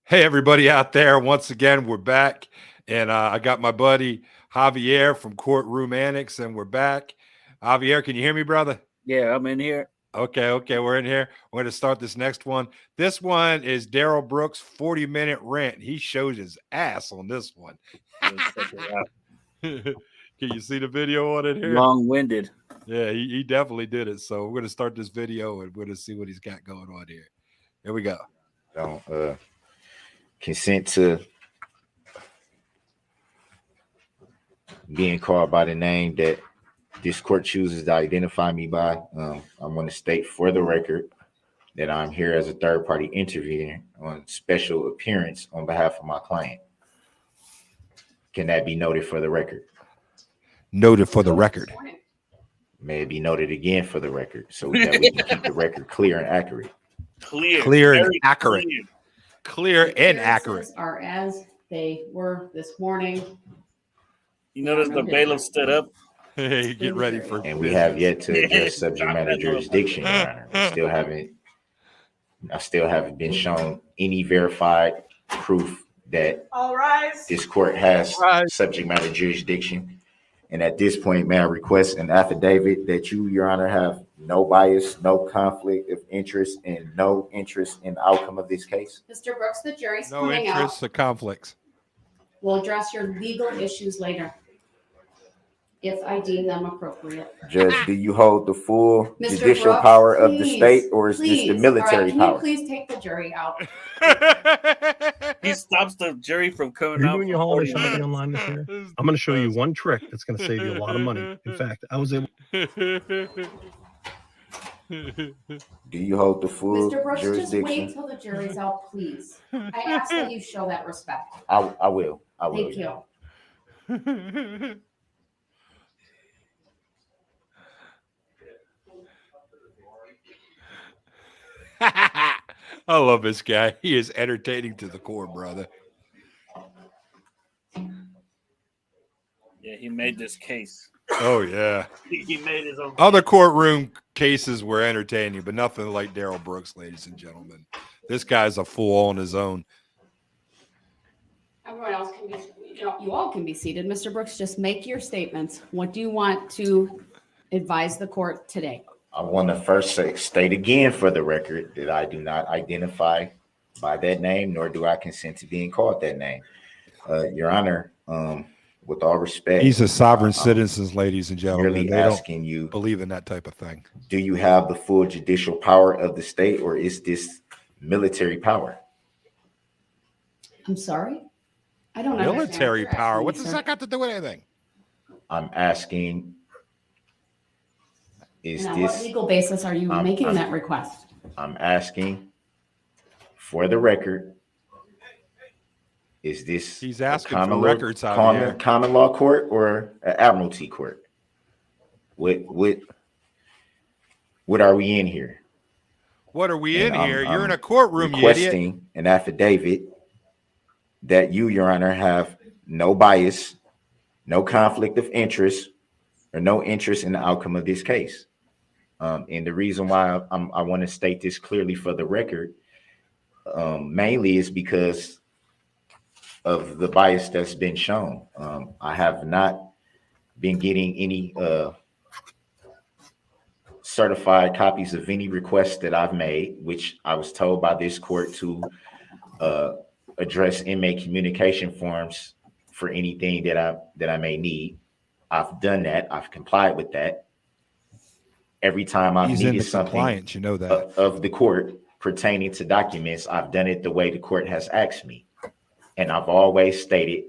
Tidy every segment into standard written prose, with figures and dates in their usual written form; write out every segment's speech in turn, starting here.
Hey, everybody out there. Once again, we're back. And I got my buddy Javier from Courtroom Annex, and we're back. Javier, can you hear me, brother? Yeah, I'm in here. Okay, we're in here. We're going to start this next one. This one is Darrell Brooks' 40-minute rant. He shows his ass on this one. Can you see the video on it here? Long-winded. Yeah, he definitely did it. So we're going to start this video, and we're going to see what he's got going on here. Here we go. Don't consent to being called by the name that this court chooses to identify me by. I want to state for the record that I'm here as a third-party intervener on special appearance on behalf of my client. Can that be noted for the record? Noted for the record. May it be noted again for the record so that we can keep the record clear and accurate. Clear and accurate. Clear and accurate. Are as they were this morning. You notice the bailiff stood up. Hey, get ready for. And we have yet to address subject matter jurisdiction, Your Honor. I still haven't been shown any verified proof that this court has subject matter jurisdiction. And at this point, may I request an affidavit that you, Your Honor, have no bias, no conflict of interest, and no interest in the outcome of this case? Mr. Brooks, the jury's No coming interests out. or conflicts. We'll address your legal issues later, if I deem them appropriate. Judge, do you hold the full Mr. judicial Brooks, power of the please, state, or is this the please. military All right, power? can you please take the jury out? He stops the jury from coming You're out. doing your holiday shopping online this year? I'm going to show you one trick that's going to save you a lot of money. In fact, I was able. Do you hold the full Mr. Brooks, just wait jurisdiction? till the jury's out, please. I ask that you show that respect. I will. Thank Your you. Honor. I love this guy. He is entertaining to the core, brother. Yeah, he made this case. Oh, yeah. He made his own. Other courtroom cases were entertaining, but nothing like Darrell Brooks, ladies and gentlemen. This guy's a fool on his own. Everyone else can be, you all can be seated. Mr. Brooks, just make your statements. What do you want to advise the court today? I want to first state again for the record that I do not identify by that name, nor do I consent to being called that name. Your Honor, with all respect, He's a sovereign citizen, ladies and gentlemen. really They don't asking you, believe in that type of thing. do you have the full judicial power of the state, or is this military power? I'm sorry? I don't understand. Military what you're power. asking What me, does sir. that got to do with anything? I'm asking, is And on what this, legal basis are you making that request? I'm asking for the record, is this He's a asking for law- records out here. common law court or an admiralty court? What are we in here? What are we And in here? You're I'm in a courtroom, you idiot. requesting an affidavit that you, Your Honor, have no bias, no conflict of interest, or no interest in the outcome of this case. And the reason why I want to state this clearly for the record, mainly is because of the bias that's been shown. I have not been getting any certified copies of any requests that I've made, which I was told by this court to address inmate communication forms for anything that I may need. I've done that. I've complied with that. Every time I've He's in needed the something compliance, you know that. of the court pertaining to documents, I've done it the way the court has asked me. And I've always stated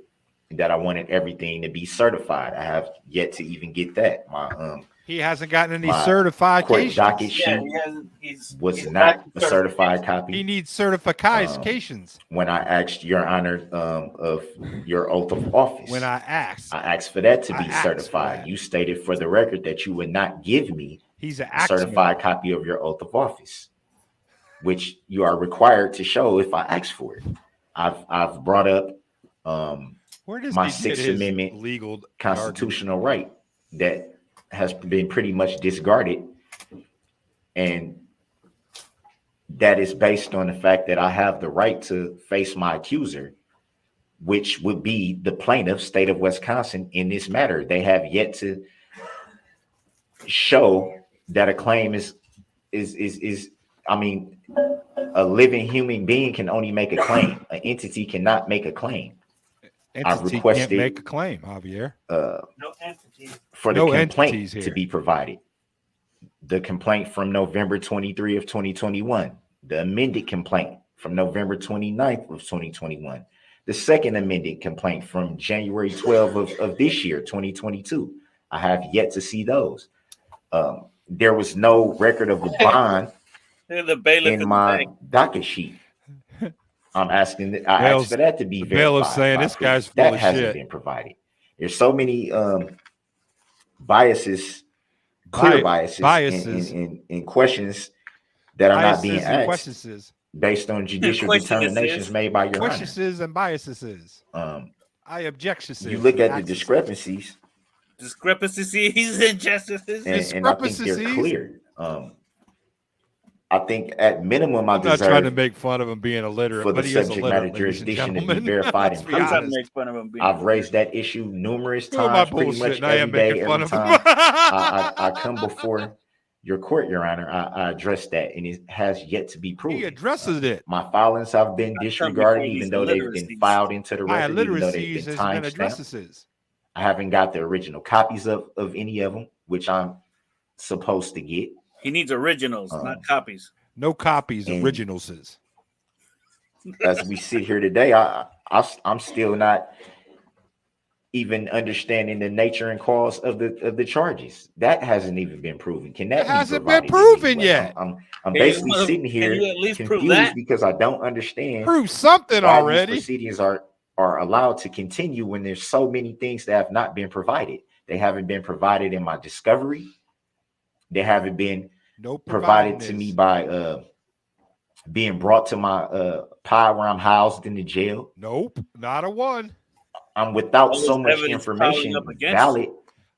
that I wanted everything to be certified. I have yet to even get that. My He hasn't gotten any my certifications. court docket sheet was not a certified He copy. needs certifications. When I asked Your Honor of your oath of office, When I asked, I asked for that to I be asked for certified. that. You stated for the record that you would not give me he's an a certified copy of your oath of office, which you are required to show if I ask for it. I've brought up Where does my he get Sixth his Amendment legal constitutional right that has been pretty much discarded. And that is based on the fact that I have the right to face my accuser, which would be the plaintiff, state of Wisconsin, in this matter. They have yet to show that a claim is I mean, a living human being can only make a claim. An entity cannot make a claim. Entity requested, can't make a claim, Javier. No entity. For the No complaint entities here. to be provided. The complaint from November 23 of 2021. The amended complaint from November 29th of 2021. The second amended complaint from January 12 of this year, 2022. I have yet to see those. There was no record of a bond The bailiff in my docket sheet. I'm asking. I asked for that to be the bailiff's verified. saying by this proof. guy's full that of hasn't shit. been provided. There's so many biases, clear biases in questions that are not being Biases and asked questions. based on judicial Questions determinations is. made by your honor. Questions and biases. I objection. You look at the discrepancies, Discrepancies, injustices. and I think they're clear. I think at minimum, I I'm not trying to deserve make fun of him being illiterate, for the but he is subject illiterate, matter ladies and jurisdiction to be gentlemen. verified Let's in be I'm trying to prison. make fun of him. I've raised that issue numerous Who am I times, pretty much bullshitting? I am every day, making fun every of him. time I come before your court, Your Honor. I address that, and it has yet to be He proven. addresses it. My filings have been disregarded, before even these though they've been illiteracies. filed into the My record, even though they've illiteracies been has been timestamped. addresses. I haven't got the original copies of any of them, which I'm supposed to get. He needs originals, not copies. No copies, And- originals is. As we sit here today, I'm still not even understanding the nature and cause of the charges. That hasn't even been proven. Can that It hasn't be been provided proven anyway? yet. I'm Can basically you- sitting can here you at least prove confused that? because I don't understand Prove something why already. these proceedings are allowed to continue when there's so many things that have not been provided. They haven't been provided in my discovery. They haven't been No provided to me by being brought to my pod where I'm housed in the jail. Nope, not a one. I'm without All so this much evidence information, piling up against valid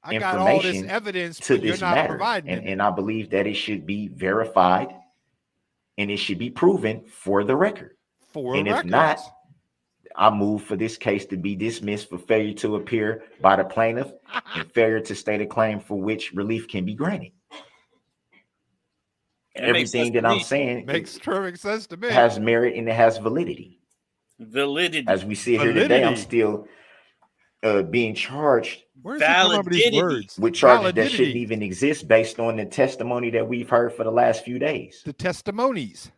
I got all this information evidence, to but you're this not matter. providing it. And I believe that it should be verified and it should be proven for the record. For And if records. not, I move for this case to be dismissed for failure to appear by the plaintiff and failure to state a claim for which relief can be granted. It makes sense Everything to that I'm me. saying Makes perfect sense to me. has merit and it has validity. Validity. As we sit here today, I'm Validity. still being charged Where's he coming up with these validity. words? with charges that Validity. shouldn't even exist based on the testimony that we've heard for the last few days. The testimonies.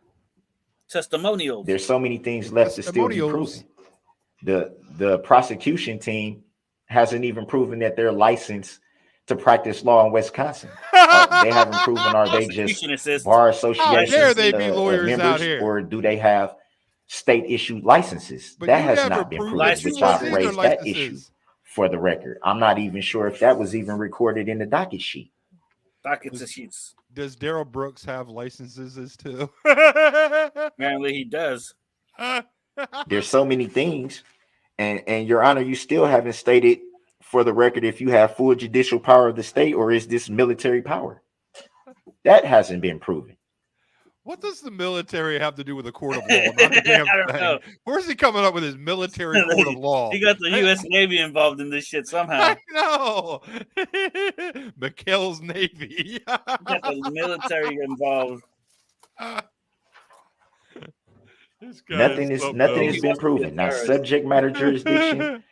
Testimonials. There's so many things left to still be Testimonials. proven. The prosecution team hasn't even proven that they're licensed to practice law in Wisconsin. They haven't proven, are they just Prosecution assist. bar How associations dare they be lawyers members, out here? or do they have state issued licenses? But that you has never not been proved proven, that you which I've wasn't raised either that issue licenses. for the record. I'm not even sure if that was even recorded in the docket sheet. Dockets and sheets. Does Darrell Brooks have licenses as too? Apparently he does. There's so many things, and Your Honor, you still haven't stated for the record if you have full judicial power of the state or is this military power. That hasn't been proven. What does the military have to do with the court of law? Not a damn I don't thing. know. Where's he coming up with his military court of law? He got the U.S. Navy involved in this shit somehow. I know. McHale's Navy. He got the military involved. This guy Nothing is nothing has He been wants to be a proven. Not terrorist. subject matter jurisdiction,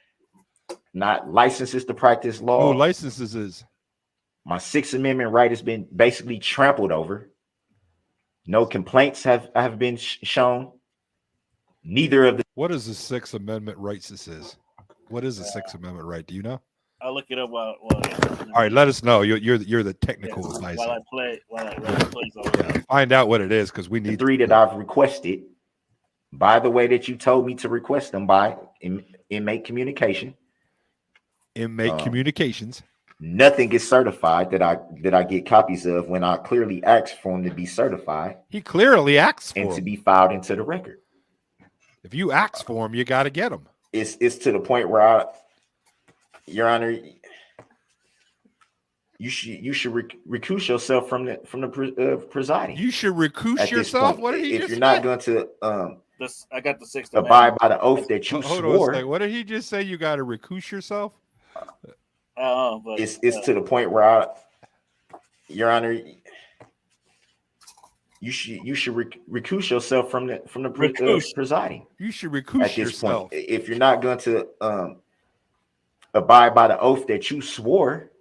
not licenses to practice No law. licenses is. My Sixth Amendment right has been basically trampled over. No complaints have been shown. Neither of the What is the Sixth Amendment rights this is? What is the Sixth Amendment right? Do you know? I'll look it up while All right, let us know. You're the technical while advisor. I play while I play Yeah, find out what it is because we need three that I've requested by the way that you told me to request them by inmate communication. inmate communications. Nothing is certified that I get copies of when I clearly asked for them to be certified He clearly asks and for to them. be filed into the record. If you ask for them, you got to get them. It's to the point where Your Honor, you should recuse yourself from the presiding. You should recuse At this yourself. point, What did he if just you're say? not going to I got the Sixth abide Amendment. by the oath that you Hold on a swore, second. What did he just say? You got to recuse yourself? But it's to the point where Your Honor, you should recuse yourself from the presiding. You should recuse At this yourself. point, if you're not going to abide by the oath that you swore,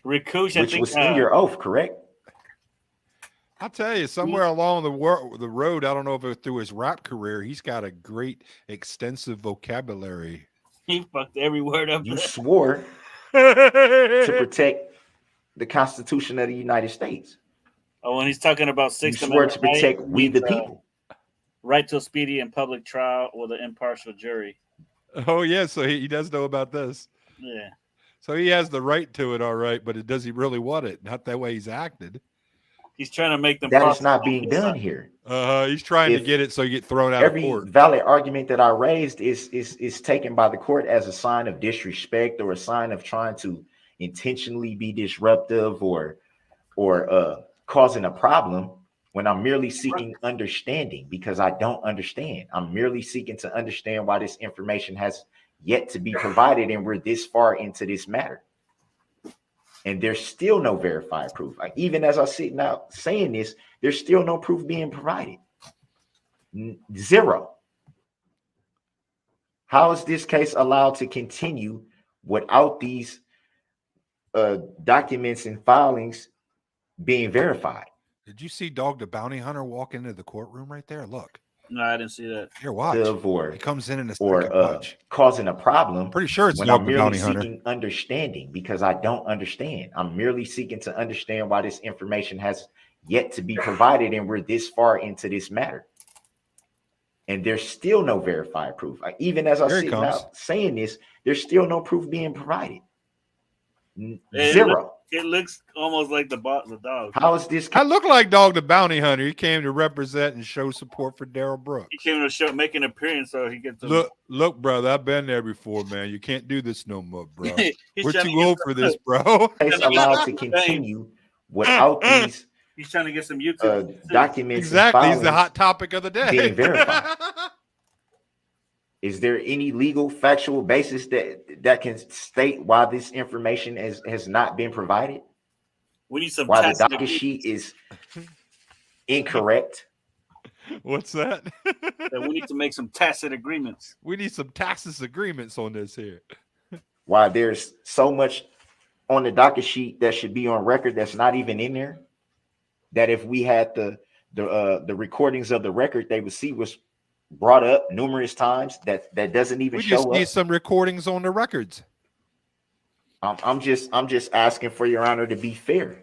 recuse, which was in your oath, correct? I'll tell you, somewhere along the road, I don't know if it was through his rap career, he's got a great, extensive vocabulary. He fucked every word up. You swore to protect the Constitution of the United States. Oh, when he's talking about You Sixth swore Amendment, to protect we the people. right to a speedy and public trial with an impartial jury. Oh, yeah, so he does know about this. Yeah. So he has the right to it, all right, but does he really want it? Not that way he's acted. He's trying to make them. That is not being done here. He's trying to get it so you get thrown out of court. Every valid argument that I raised is taken by the court as a sign of disrespect or a sign of trying to intentionally be disruptive or causing a problem, when I'm merely seeking understanding, because I don't understand. I'm merely seeking to understand why this information has yet to be provided, and we're this far into this matter. And there's still no verified proof. Even as I sit now saying this, there's still no proof being provided. Zero. How is this case allowed to continue without these documents and filings being verified? Did you see Dog the Bounty Hunter walk into the courtroom right there? Look. No, I didn't see that. Here, watch. Or, he comes in a or second watch. Causing a problem. Pretty sure it's when Dog I'm the merely Bounty Hunter. seeking understanding, because I don't understand. I'm merely seeking to understand why this information has yet to be provided, and we're this far into this matter. And there's still no verified proof. Even as I sit now saying this, there's still no proof being provided. Zero. It looks almost like the dog. How is this? I look like Dog the Bounty Hunter. He came to represent and show support for Darrell Brooks. He came to show, make an appearance, so he gets to look, brother. I've been there before, man. You can't do this no more, bro. We're too to old for this, bro. It's allowed to continue without these. He's trying to get some YouTube documents. Exactly, he's the hot topic of the day. Being verified. Is there any legal factual basis that can state why this information has not been provided? We need some. Why the docket sheet is incorrect? What's that? We need to make some tacit agreements. We need some tacit agreements on this here. Why there's so much on the docket sheet that should be on record that's not even in there? That if we had the recordings of the record, they would see was brought up numerous times that doesn't even show up. We just need some recordings on the records. I'm just asking for your honor to be fair,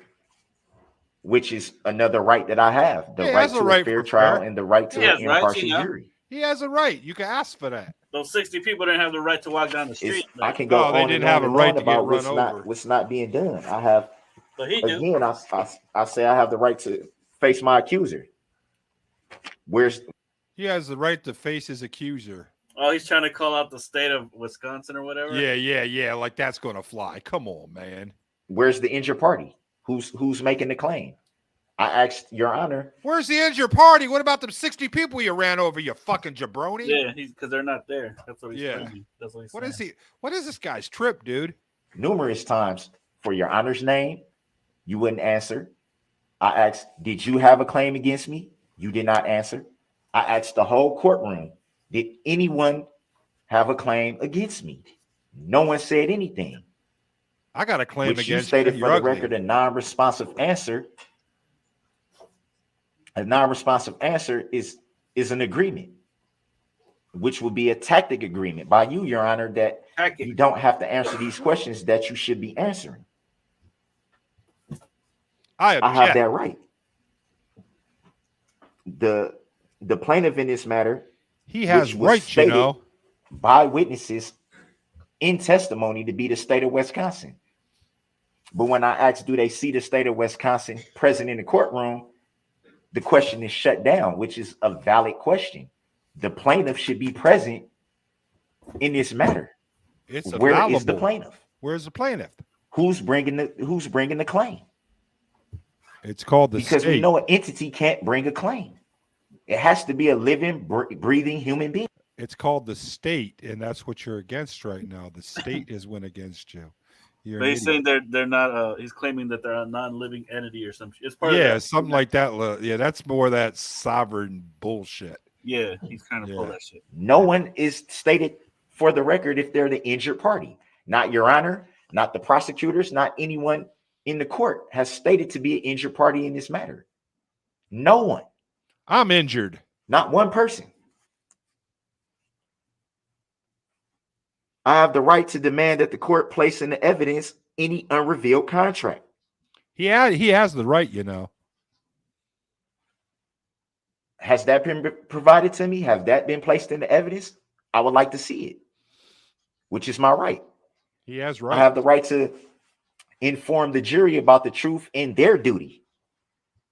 which is another right that I have, the right to a fair trial and the right to an impartial jury. He has a right. You can ask for that. Those 60 people didn't have the right to walk down the street. I can go on they and didn't on have a and right on to about get run over. what's not being done. I have, but he do. again, I say I have the right to face my accuser. He has the right to face his accuser. Oh, he's trying to call out the state of Wisconsin or whatever. Yeah. Like that's gonna fly. Come on, man. Where's the injured party? Who's making the claim? I asked your honor. Where's the injured party? What about the 60 people you ran over? You fucking jabroni. Yeah, because they're not there. That's what he's saying. That's what he's saying. What is he? What is this guy's trip, dude? Numerous times for your honor's name, you wouldn't answer. I asked, did you have a claim against me? You did not answer. I asked the whole courtroom, did anyone have a claim against me? No one said anything. I got a claim against you. Stated for the record a non-responsive answer. A non-responsive answer is an agreement, which will be a tactic agreement by you, your honor, that you don't have to answer these questions that you should be answering. I have that right. The plaintiff in this matter, he has rights, you know, by witnesses in testimony to be the state of Wisconsin. But when I asked, do they see the state of Wisconsin present in the courtroom, the question is shut down, which is a valid question. The plaintiff should be present in this matter. It's Where is the plaintiff? Where's the plaintiff? Who's bringing the claim? It's called the Because state. we know an entity can't bring a claim. It has to be a living, breathing human being. It's called the state, and that's what you're against right now. The state is went against you. You're But an he's saying idiot. they're not. He's claiming that they're a non-living entity or something. It's part of Yeah, that. something like that. Yeah, that's more that sovereign bullshit. Yeah, he's kind of pull Yeah. that shit. No one is stated for the record if they're the injured party. Not Your Honor, not the prosecutors, not anyone in the court has stated to be an injured party in this matter. No one. I'm injured. Not one person. I have the right to demand that the court place in the evidence any unrevealed contract. He has the right, you know. Has that been provided to me? Have that been placed in the evidence? I would like to see it, which is my right. He has I right. have the right to inform the jury about the truth and their duty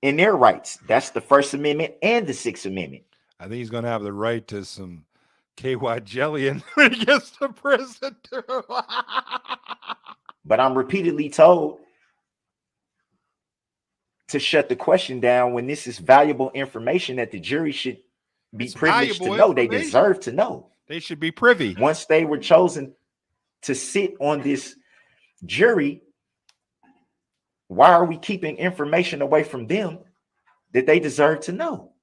and their rights. That's the First Amendment and the Sixth Amendment. I think he's going to have the right to some KY jelly and when he gets to prison too. But I'm repeatedly told to shut the question down when this is valuable information that the jury should be It's privileged to valuable know. They information. deserve to know. They should be privy. Once they were chosen to sit on this jury, why are we keeping information away from them that they deserve to know?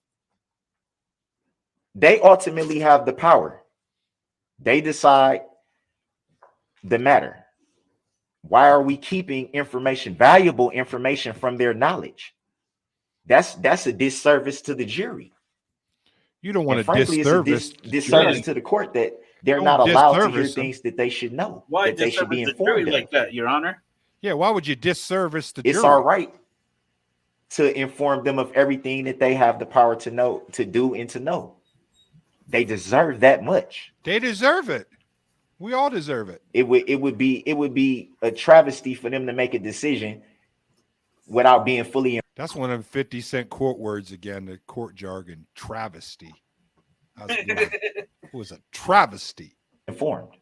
They ultimately have the power. They decide the matter. Why are we keeping information, valuable information, from their knowledge? That's a disservice to the jury. You don't want And to frankly, it's a disservice. disservice to the court that they're Don't not allowed to hear disservice them. things that they should know, Why that they should be disservice the jury informed like of. that, Your Honor? Yeah, why would you disservice the It's jury? our right to inform them of everything that they have the power to know, to do, and to know. They deserve that much. They deserve it. We all deserve it. It would be a travesty for them to make a decision without being fully That's one of them 50-cent court words again, the court jargon. Travesty. How's it going? It was a travesty. informed.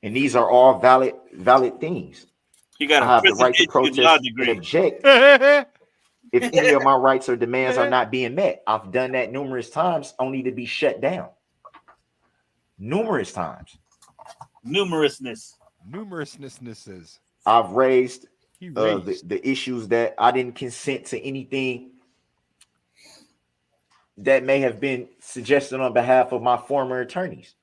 And these are all valid things. He got I a have the right to prison law protest and degree. object That's if any of my rights or demands are not being met. I've done that numerous times only to be shut down. Numerous times. Numerousness. Numerousnesses. I've raised He raised. the issues that I didn't consent to anything that may have been suggested on behalf of my former attorneys.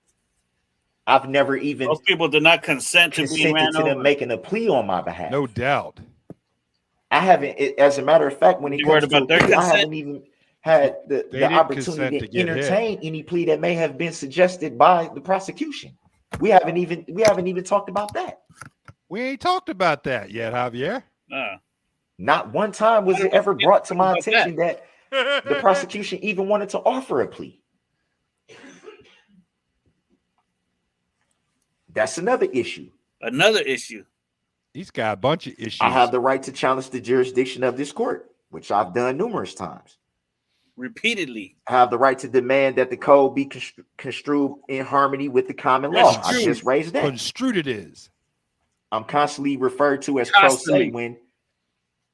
I've never even Those people did not consent to being consented ran to them over. making a plea on my behalf. No doubt. I haven't, as a matter of fact, when it You comes worried to about their a plea, I consent? haven't even had They the didn't opportunity consent to to get hit. entertain any plea that may have been suggested by the prosecution. We haven't even talked about that. We ain't talked about that yet, Javier. Not one time was it ever brought to my About that. attention that the prosecution even wanted to offer a plea. That's another issue. Another issue. He's got a bunch of issues. I have the right to challenge the jurisdiction of this court, which I've done numerous times. Repeatedly. I have the right to demand that the code be construed in harmony with the common law. I Construed. just raised that. Construed it is. I'm constantly referred to as pro Constantly. se when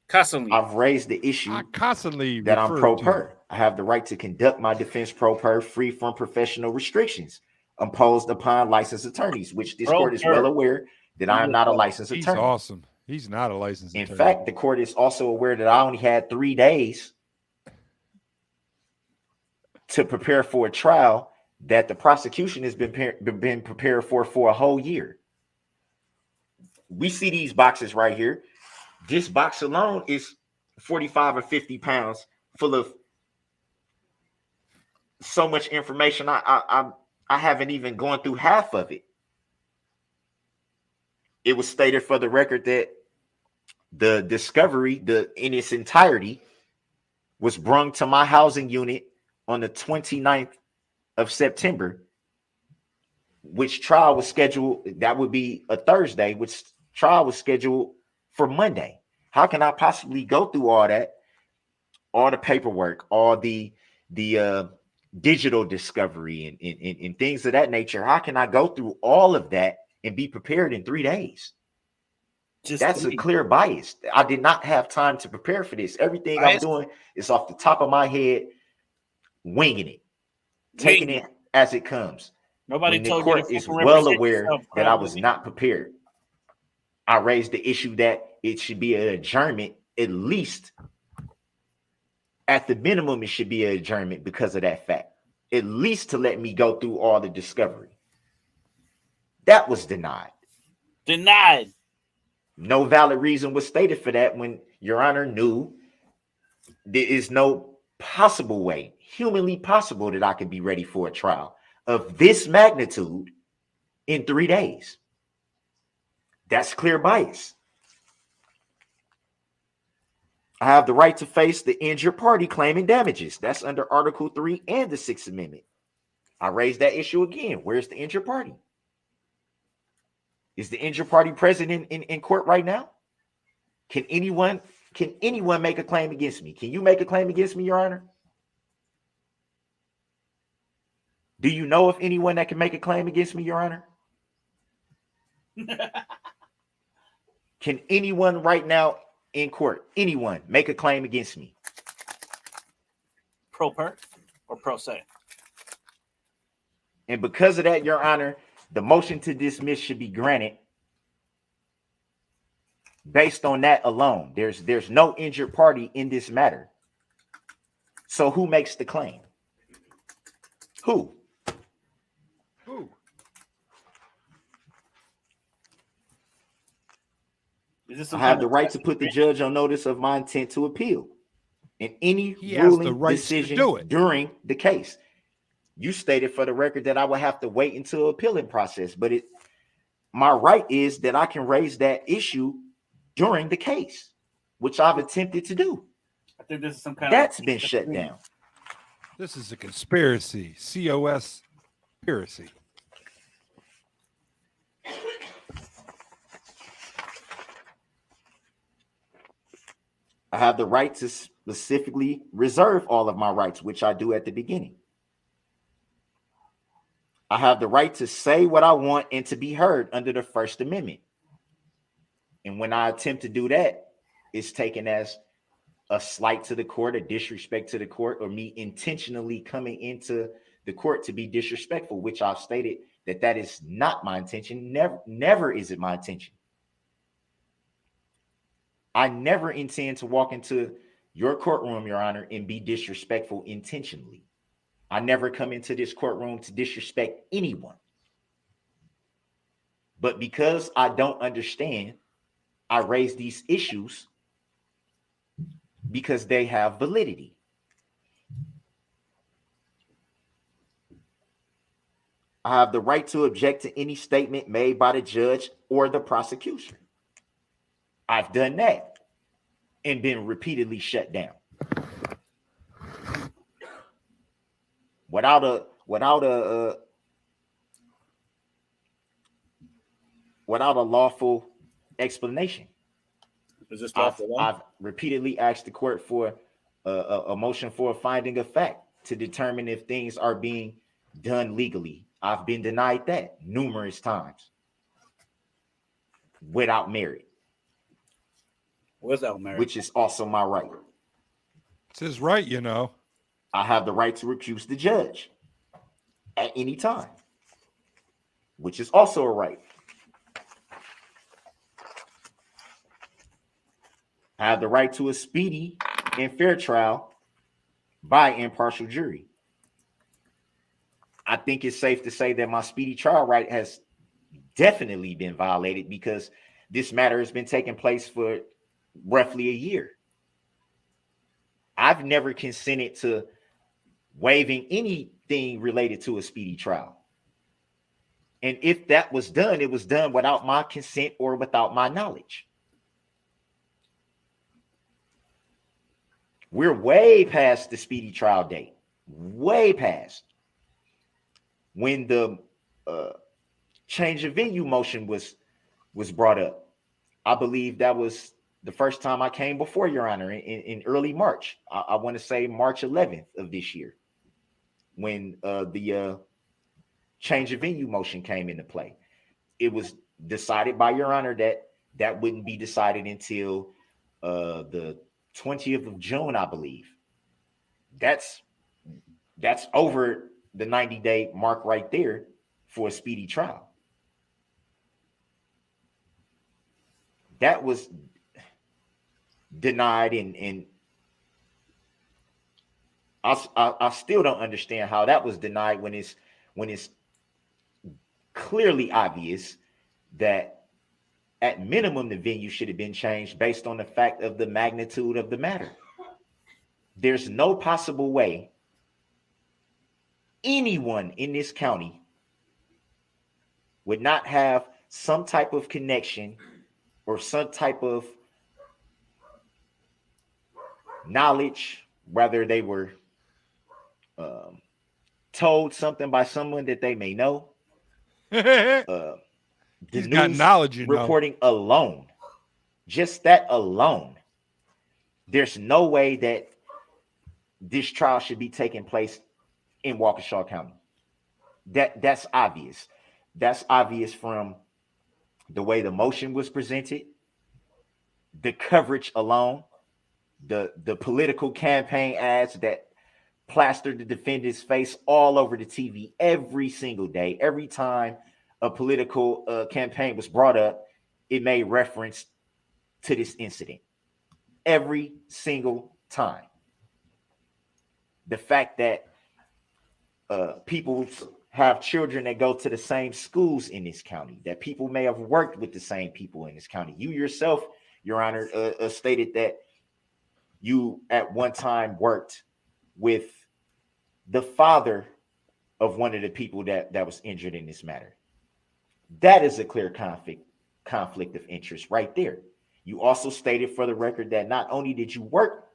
Constantly. I've raised the issue I constantly that I'm refer pro to per. I have the right to conduct my defense pro per free from professional restrictions imposed upon licensed attorneys, which this Pro court is per. well aware that I am not a licensed He's attorney. awesome. He's not a licensed In attorney. fact, the court is also aware that I only had 3 days to prepare for a trial that the prosecution has been prepared for a whole year. We see these boxes right here. This box alone is 45 or 50 pounds full of so much information. I haven't even gone through half of it. It was stated for the record that the discovery, in its entirety, was brung to my housing unit on the 29th of September, which trial was scheduled. That would be a Thursday, which trial was scheduled for Monday. How can I possibly go through all that, all the paperwork, all the digital discovery and things of that nature? How can I go through all of that and be prepared in 3 days? That's a clear bias. I did not have time to prepare for this. Everything I'm doing is off the top of my head, winging it, taking it as it comes. Nobody the told court you to is fucking well represent aware yourself, that I was not prepared. I raised the issue that it should be an adjournment, at least at the minimum, it should be an adjournment because of that fact, at least to let me go through all the discovery. That was denied. Denied. No valid reason was stated for that when Your Honor knew there is no possible way, humanly possible, that I could be ready for a trial of this magnitude in 3 days. That's clear bias. I have the right to face the injured party claiming damages. That's under Article 3 and the 6th Amendment. I raised that issue again. Where's the injured party? Is the injured party present in court right now? Can anyone make a claim against me? Can you make a claim against me, Your Honor? Do you know of anyone that can make a claim against me, Your Honor? Can anyone right now in court, anyone, make a claim against me? Pro per or pro se? And because of that, Your Honor, the motion to dismiss should be granted based on that alone. There's no injured party in this matter. So who makes the claim? Who? I have the right to put the judge on notice of my intent to appeal in any ruling decision during the case. You stated for the record that I would have to wait until appealing process, but my right is that I can raise that issue during the case, which I've attempted to do. I think this is some kind that's been shut down. This is a conspiracy. COS conspiracy. I have the right to specifically reserve all of my rights, which I do at the beginning. I have the right to say what I want and to be heard under the First Amendment. And when I attempt to do that, it's taken as a slight to the court, a disrespect to the court, or me intentionally coming into the court to be disrespectful, which I've stated that is not my intention. Never is it my intention. I never intend to walk into your courtroom, Your Honor, and be disrespectful intentionally. I never come into this courtroom to disrespect anyone. But because I don't understand, I raise these issues because they have validity. I have the right to object to any statement made by the judge or the prosecution. I've done that and been repeatedly shut down. Without a lawful explanation. Is this I've repeatedly asked the court for a motion for a finding of fact to determine if things are being done legally. I've been denied that numerous times without merit. Without merit. Which is also my right. It's his right, you know. I have the right to recuse the judge at any time, which is also a right. I have the right to a speedy and fair trial by impartial jury. I think it's safe to say that my speedy trial right has definitely been violated because this matter has been taking place for roughly a year. I've never consented to waiving anything related to a speedy trial. And if that was done, it was done without my consent or without my knowledge. We're way past the speedy trial date, way past. When the change of venue motion was brought up, I believe that was the first time I came before Your Honor in early March. I want to say March 11th of this year, when the change of venue motion came into play. It was decided by Your Honor that That wouldn't be decided until the 20th of June, I believe. That's over the 90-day mark right there for a speedy trial. That was denied, and I still don't understand how that was denied when it's clearly obvious that at minimum the venue should have been changed based on the fact of the magnitude of the matter. There's no possible way anyone in this county would not have some type of connection or some type of knowledge, whether they were told something by someone that they may know. The He's got news knowledge, reporting alone, just that alone, there's no way that this trial should be taking place in Waukesha County. That's obvious. That's obvious from the way the motion was presented, the coverage alone, the political campaign ads that plastered the defendant's face all over the TV every single day. Every time a political campaign was brought up, it made reference to this incident. Every single time. The fact that people have children that go to the same schools in this county, that people may have worked with the same people in this county. You yourself, Your Honor, stated that you at one time worked with the father of one of the people that was injured in this matter. That is a clear conflict of interest right there. You also stated for the record that not only did you work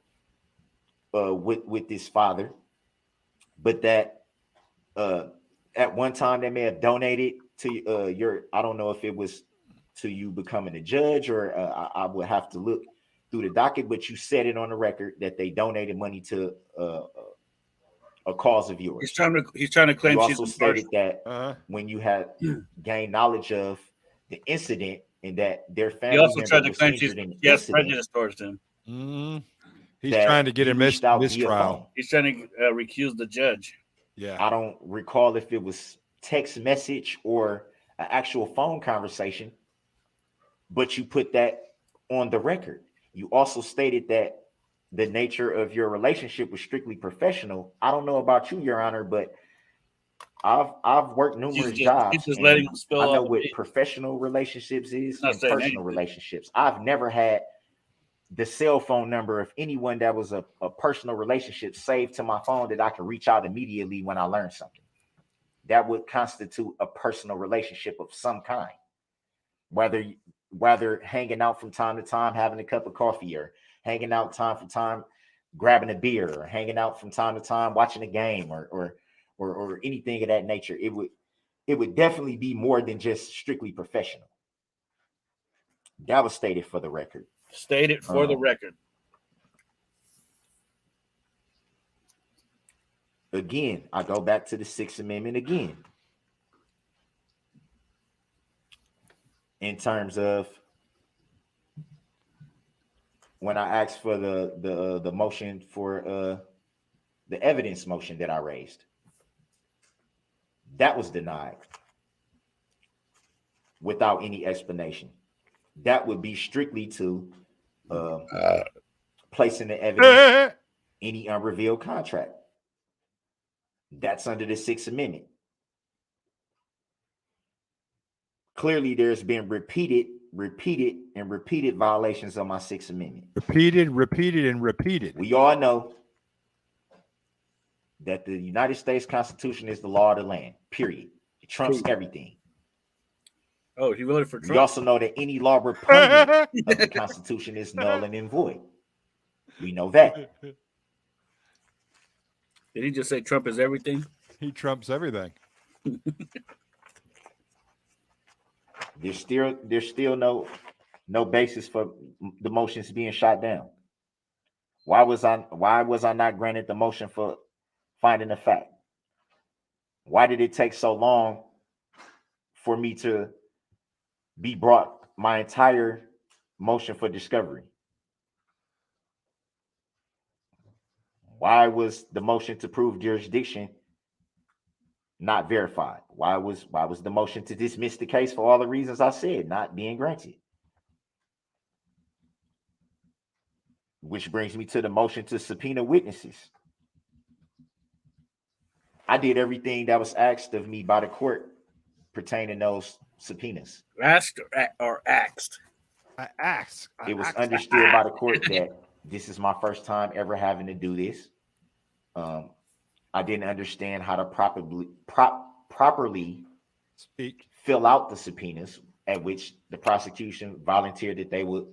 with this father, but that at one time they may have donated to your, I don't know if it was to you becoming a judge, or I would have to look through the docket, but you said it on the record that they donated money to a cause of yours. He's trying to claim. You she's also stated that when you had gained knowledge of the incident and that their family He also member tried to was claim injured in the yes, incident, prejudice towards him. He's trying to get him mistrial. He's trying to recuse the judge. Yeah. I don't recall if it was text message or an actual phone conversation, but you put that on the record. You also stated that the nature of your relationship was strictly professional. I don't know about you, Your Honor, but I've worked numerous jobs. He's just letting him spill. I know what professional relationships is and personal relationships. I've never had the cell phone number of anyone that was a personal relationship saved to my phone that I can reach out immediately when I learn something. That would constitute a personal relationship of some kind. Whether hanging out from time to time, having a cup of coffee, or hanging out time from time, grabbing a beer, or hanging out from time to time, watching a game, or anything of that nature. It would definitely be more than just strictly professional. That was stated for the record. Stated for the record. Again, I go back to the Sixth Amendment again. In terms of when I asked for the motion for the evidence motion that I raised, that was denied without any explanation. That would be strictly to placing the evidence any unrevealed contract. That's under the Sixth Amendment. Clearly, there's been repeated violations of my Sixth Amendment. Repeated. We all know that the United States Constitution is the law of the land, period. It trumps everything. Oh, he voted for Trump. We also know that any law repugnant of the Constitution is null and void. We know that. Did he just say Trump is everything? He trumps everything. There's still no basis for the motions being shot down. Why was I not granted the motion for finding a fact? Why did it take so long for me to be brought my entire motion for discovery? Why was the motion to prove jurisdiction not verified? Why was the motion to dismiss the case for all the reasons I said not being granted? Which brings me to the motion to subpoena witnesses. I did everything that was asked of me by the court pertaining to those subpoenas. Asked or axed? I asked. It was understood by the court that this is my first time ever having to do this. I didn't understand how to properly Speak. fill out the subpoenas, at which the prosecution volunteered that they would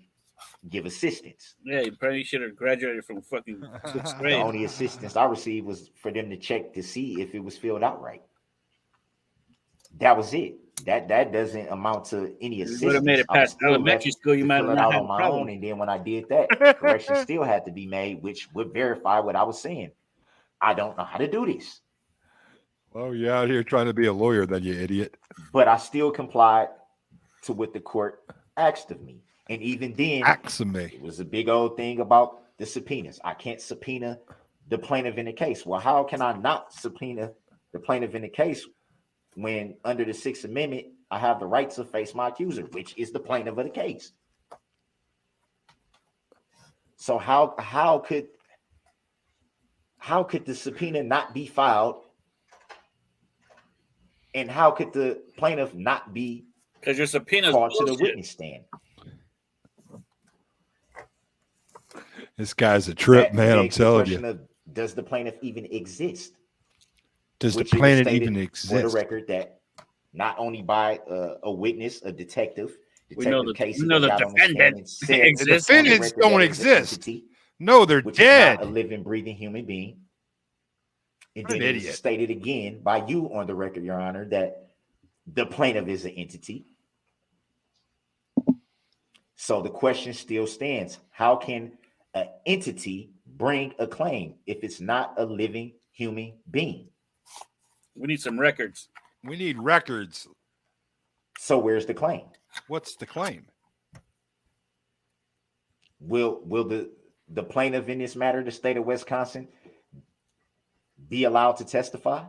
give assistance. Yeah, you probably should have graduated from fucking sixth The grade. only assistance I received was for them to check to see if it was filled out right. That was it. That doesn't amount to any You assistance. would have made it I was past still elementary left school. You to might fill have it not out had on a my problem. own, and then when I did that, corrections still had to be made, which would verify what I was saying. I don't know how to do this, Oh, you're out here trying to be a lawyer, then, you idiot. but I still complied to what the court asked of me. And even then, Axe me. it was a big old thing about the subpoenas. I can't subpoena the plaintiff in the case. Well, how can I not subpoena the plaintiff in the case when under the Sixth Amendment, I have the right to face my accuser, which is the plaintiff of the case? So how could the subpoena not be filed? And how could the plaintiff not be Because your subpoena's called to the bullshit. witness stand? This guy's a trip, That man. I'm begs the telling question you. of, does the plaintiff even exist? Does the Which it was planet stated even For the exist? record, that not only by a witness, a detective We know Casey the got on the stand defendant and said The exists. on the defendants record that don't it was an exist. entity, No, they're which is not a dead. living, breathing human being. And What an then it was idiot. stated again by you on the record, Your Honor, that the plaintiff is an entity. So the question still stands: how can an entity bring a claim if it's not a living human being? We need some records. We need records. So where's the claim? What's the claim? Will the plaintiff in this matter, the state of Wisconsin, be allowed to testify?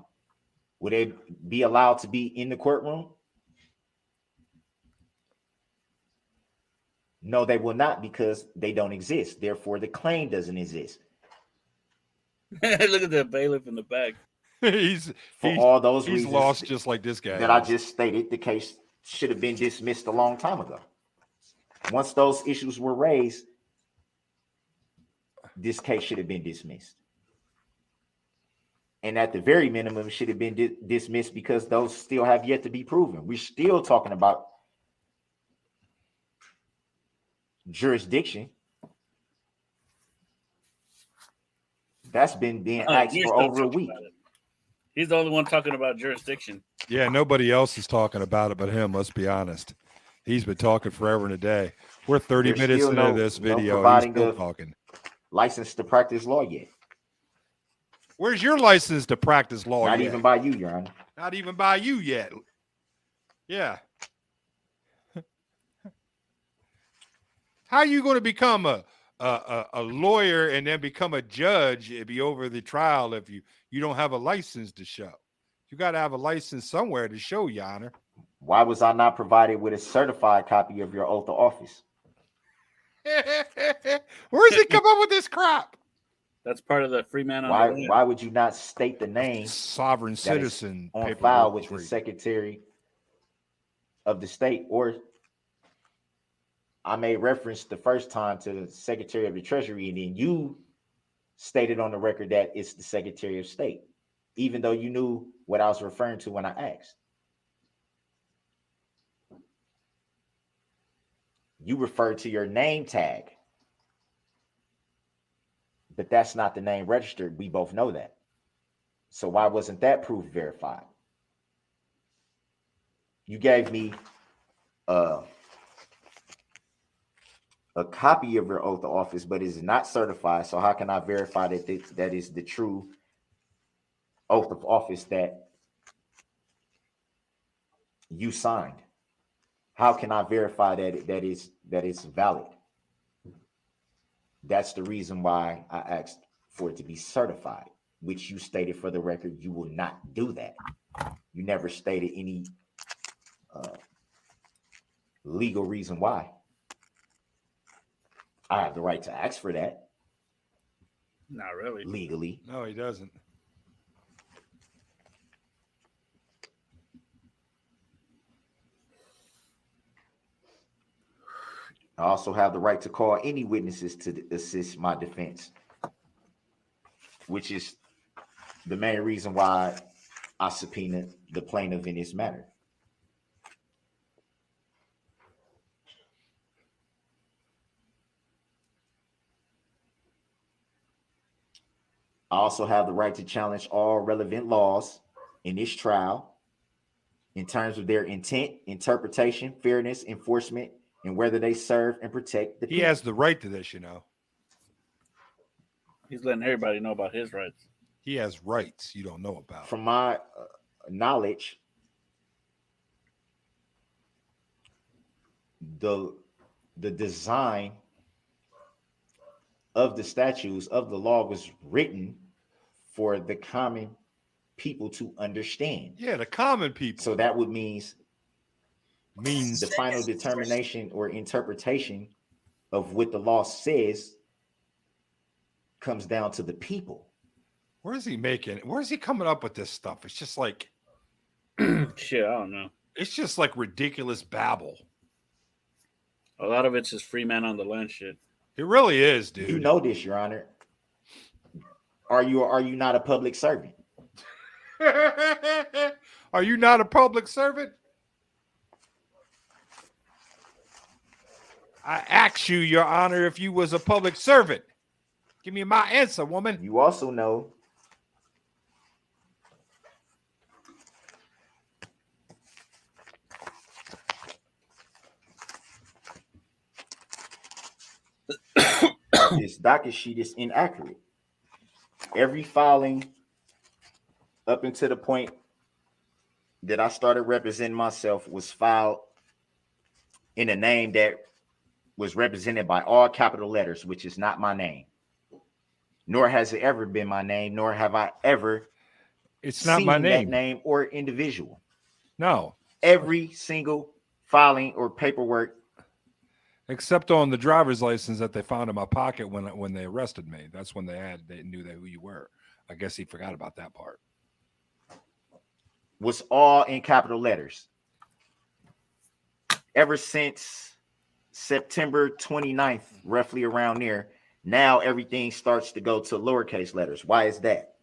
Would they be allowed to be in the courtroom? No, they will not, because they don't exist. Therefore, the claim doesn't exist. Look at the bailiff in the back. he's For all those he's reasons lost just like this guy. that I is. just stated, the case should have been dismissed a long time ago. Once those issues were raised, this case should have been dismissed. And at the very minimum, it should have been dismissed because those still have yet to be proven. We're still talking about jurisdiction. That's been being asked You're for still over a talking week. about it. He's the only one talking about jurisdiction. Yeah, nobody else is talking about it but him. Let's be honest. He's been talking forever and a day. We're 30 There's minutes still into no- this no video. He's providing still of- talking. Licensed to practice law yet. Where's your license to practice law Not yet? even by you, Your Honor. Not even by you yet. Yeah. How are you going to become a lawyer and then become a judge and be over the trial if you don't have a license to show? You got to have a license somewhere to show, Your Honor. Why was I not provided with a certified copy of your oath of office? Where's he come up with this crap? That's part of the free man on the land. Why would you not state the name Sovereign that is citizen on paperwork file with the treaty. Secretary of the State? Or I made reference the first time to the Secretary of the Treasury, and then you stated on the record that it's the Secretary of State, even though you knew what I was referring to when I asked. You referred to your name tag, but that's not the name registered. We both know that. So why wasn't that proof verified? You gave me a copy of your oath of office, but it's not certified. So how can I verify that that is the true oath of office that you signed? how can I verify that it's valid? That's the reason why I asked for it to be certified, which you stated for the record you will not do that. You never stated any legal reason why. I have the right to ask for that Not really. legally. No, he doesn't. I also have the right to call any witnesses to assist my defense, which is the main reason why I subpoenaed the plaintiff in this matter. I also have the right to challenge all relevant laws in this trial in terms of their intent, interpretation, fairness, enforcement, and whether they serve and protect the He people. has the right to this, you know. He's letting everybody know about his rights. He has rights you don't know about. From my knowledge, the design of the statutes of the law was written for the common people to understand. Yeah, the common people. So that would means means the final determination or interpretation of what the law says comes down to the people. where is he making? Where is he coming up with this stuff? It's just like Shit, I don't know. it's just like ridiculous babble. A lot of it's just free man on the land shit. It really is, dude. You know this, Your Honor. Are you not a public servant? Are you not a public servant? I asked you, Your Honor, if you was a public servant. Give me my answer, woman. You also know this docket sheet is inaccurate. Every filing up until the point that I started representing myself was filed in a name that was represented by all capital letters, which is not my name. Nor has it ever been my name, nor have I ever It's not seen my that name. name or individual. No. Every single filing or paperwork, Except on the driver's license that they found in my pocket when they arrested me. That's when they knew who you were. I guess he forgot about that part. was all in capital letters. Ever since September 29th, roughly around there, now everything starts to go to lowercase letters. Why is that?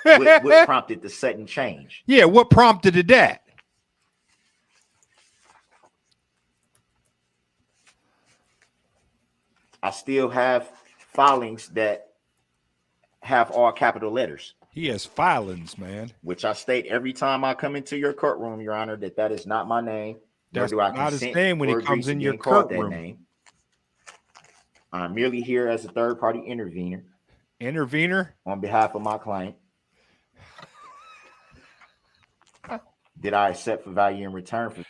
What prompted the sudden change? Yeah, what prompted it that? I still have filings that have all capital letters, He has filings, man. which I state every time I come into your courtroom, Your Honor, that is not my name. Nor That's do I not his consent name when he or agree comes to in being your called that courtroom. name. I'm merely here as a third-party intervener Intervener? on behalf of my client. Did I accept for value in return for?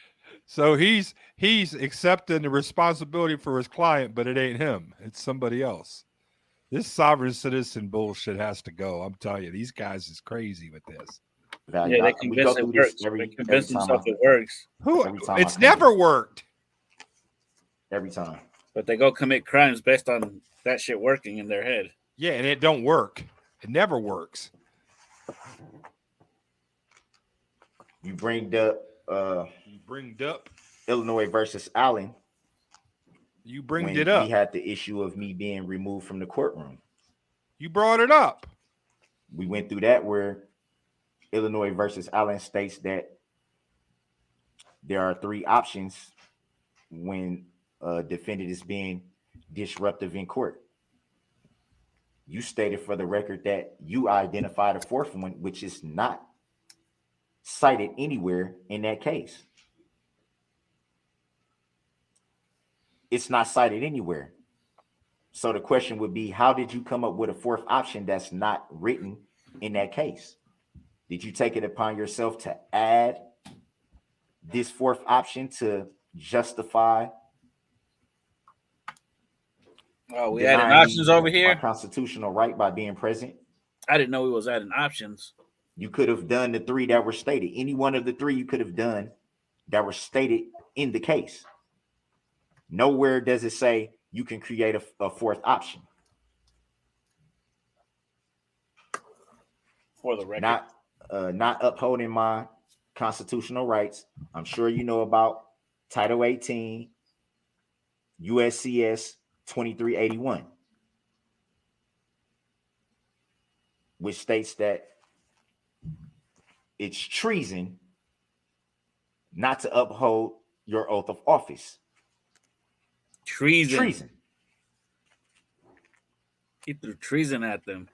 So he's accepting the responsibility for his client, but it ain't him. It's somebody else. This sovereign citizen bullshit has to go. I'm telling you, these guys is crazy with this. Value? Yeah, they We go convince it through works. this every They convince time. themselves it works, Every time I It's come never in. worked. Every time. but they go commit crimes based on that shit working in their head. Yeah, and it don't work. It never works. You bring up You bringed up. Illinois versus Allen You bringed when it up. we had the issue of me being removed from the courtroom. You brought it up. We went through that where Illinois versus Allen states that there are three options when a defendant is being disruptive in court. You stated for the record that you identified a fourth one, which is not cited anywhere in that case. It's not cited anywhere. So the question would be, how did you come up with a fourth option that's not written in that case? Did you take it upon yourself to add this fourth option to justify Oh, we adding denying options me over my here. constitutional right by being present. I didn't know we was adding options. You could have done the three that were stated. Any one of the three you could have done that were stated in the case. Nowhere does it say you can create a fourth option. For the record, Not upholding my constitutional rights. I'm sure you know about Title 18, USCS 2381, which states that it's treason not to uphold your oath of office. treason. Treason. He threw treason at them.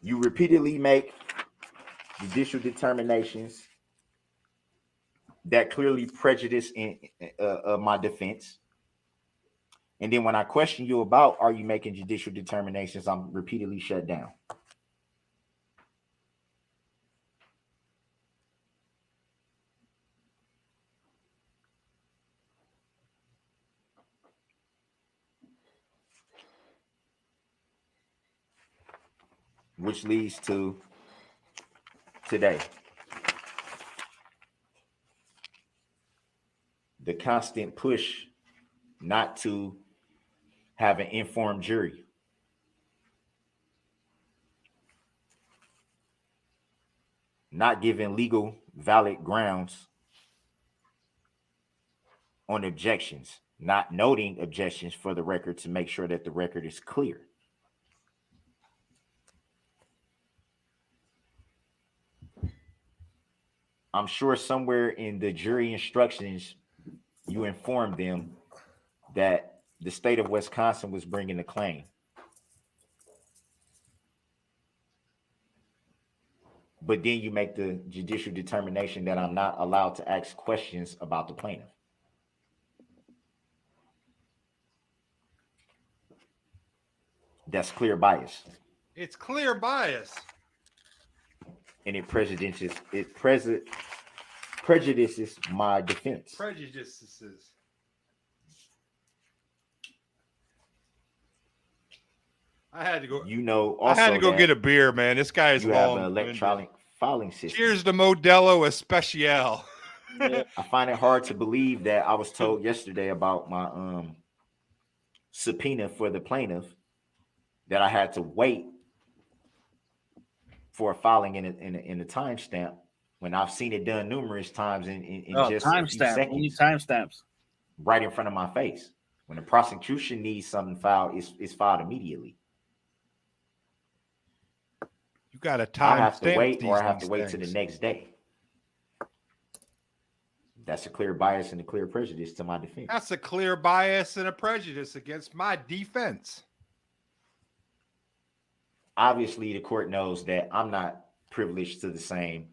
You repeatedly make judicial determinations that clearly prejudice in my defense. And then when I question you about are you making judicial determinations, I'm repeatedly shut down. Which leads to today. The constant push not to have an informed jury. Not giving legal valid grounds on objections, not noting objections for the record to make sure that the record is clear. I'm sure somewhere in the jury instructions, you informed them that the state of Wisconsin was bringing a claim. But then you make the judicial determination that I'm not allowed to ask questions about the plaintiff. That's clear bias. It's clear bias. And it prejudices my defense. Prejudices. I had to go. You know, I also had to go that get a beer, man. This guy is you have an long. electronic filing system. Cheers to Modelo Especial. I find it hard to believe that I was told yesterday about my subpoena for the plaintiff that I had to wait for a filing in a timestamp when I've seen it done numerous times in just a few Timestamp. We need seconds, timestamps. right in front of my face. When the prosecution needs something filed, it's filed immediately. You got a I time have to stamp wait, or I these have to wait to the things. next day. That's a clear bias and a clear prejudice to my defense. That's a clear bias and a prejudice against my defense. Obviously, the court knows that I'm not privileged to the same